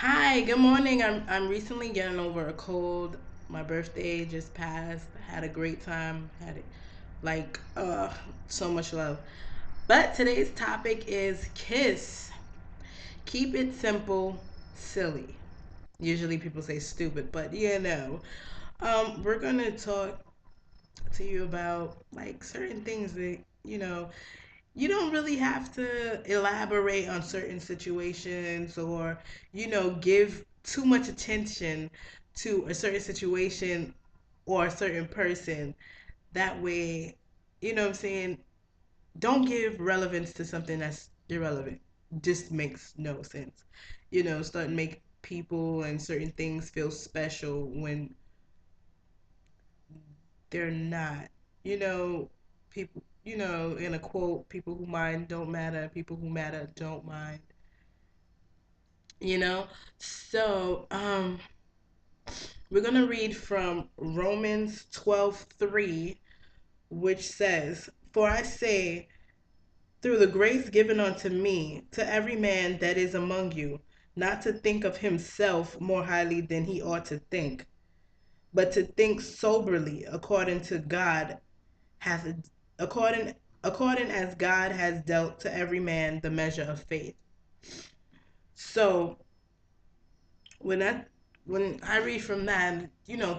Hi, good morning. I'm recently getting over a cold. My birthday just passed. Had a great time. Had it like so much love. But today's topic is kiss. Keep it simple, silly. Usually people say stupid, but we're gonna talk to you about like certain things that you don't really have to elaborate on certain situations or give too much attention to a certain situation or a certain person. That way, what I'm saying, don't give relevance to something that's irrelevant. Just makes no sense. Start make people and certain things feel special when they're not. People, in a quote, people who mind don't matter, people who matter don't mind, you know? So, we're going to read from Romans 12:3, which says, "For I say, through the grace given unto me, to every man that is among you, not to think of himself more highly than he ought to think, but to think soberly according to God hath according according as God has dealt to every man the measure of faith." So when I when I read from that,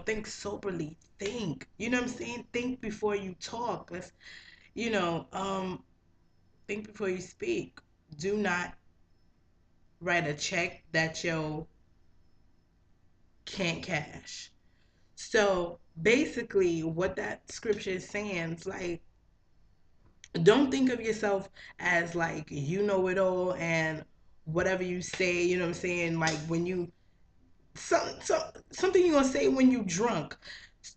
think soberly, think. You know what I'm saying? Think before you talk. Let's you know, think before you speak. Do not write a check that you can't cash. So basically what that scripture is saying is like, don't think of yourself as like you know it all and whatever you say, you know what I'm saying? Like when you something you're gonna say when you drunk.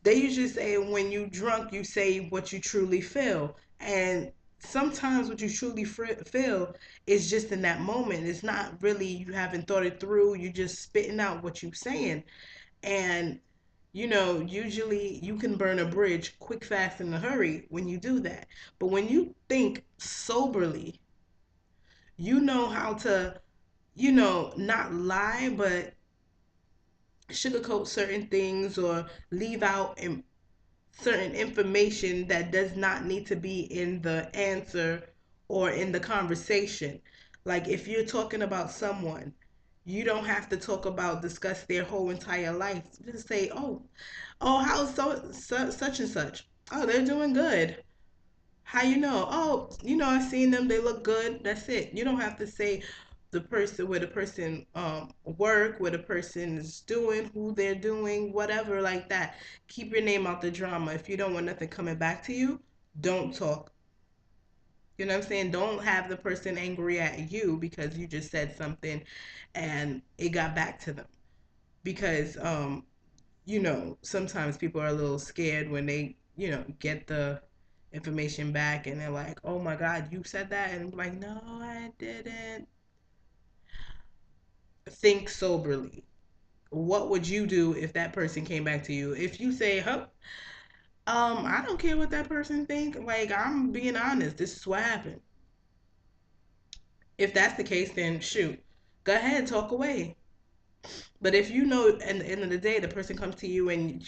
They usually say when you drunk you say what you truly feel. And sometimes what you truly feel is just in that moment. It's not really you haven't thought it through. You just spitting out what you saying. And usually you can burn a bridge quick, fast, in a hurry when you do that. But when you think soberly, you know how to, not lie, but sugarcoat certain things or leave out certain information that does not need to be in the answer or in the conversation. Like if you're talking about someone, you don't have to discuss their whole entire life. Just say, "Oh, how's such and such? Oh, they're doing good. How you know? Oh, I've seen them. They look good." That's it. You don't have to say where the person work, where the person is doing, who they're doing, whatever like that. Keep your name out the drama. If you don't want nothing coming back to you, don't talk. You know what I'm saying? Don't have the person angry at you because you just said something and it got back to them. Because sometimes people are a little scared when they, get the information back and they're like, "Oh my God, you said that?" And I'm like, "No, I didn't." Think soberly. What would you do if that person came back to you? If you say, "Huh, I don't care what that person think. Like, I'm being honest. This is what happened." If that's the case, then shoot, go ahead, talk away. But if you know, at the end of the day, the person comes to you and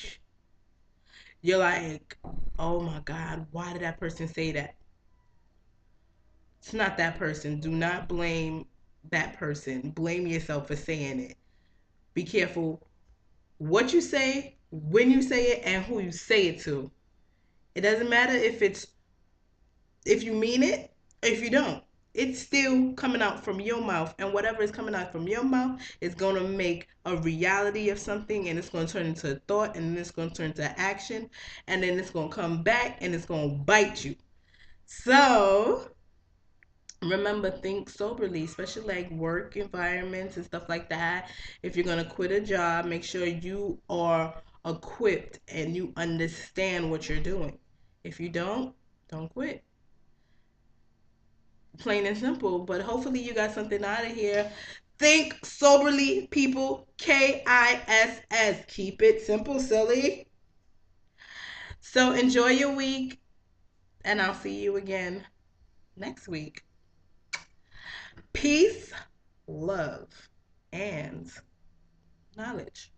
you're like, "Oh my God, why did that person say that?" It's not that person. Do not blame that person. Blame yourself for saying it. Be careful what you say, when you say it, and who you say it to. It doesn't matter if you mean it or if you don't. It's still coming out from your mouth, and whatever is coming out from your mouth is going to make a reality of something, and it's going to turn into a thought, and then it's going to turn into action, and then it's going to come back and it's going to bite you. So remember, think soberly, especially like work environments and stuff like that. If you're gonna quit a job, make sure you are equipped and you understand what you're doing. If you don't quit. Plain and simple. But hopefully you got something out of here. Think soberly, people. KISS. Keep it simple, silly. So enjoy your week, and I'll see you again next week. Peace, love, and knowledge.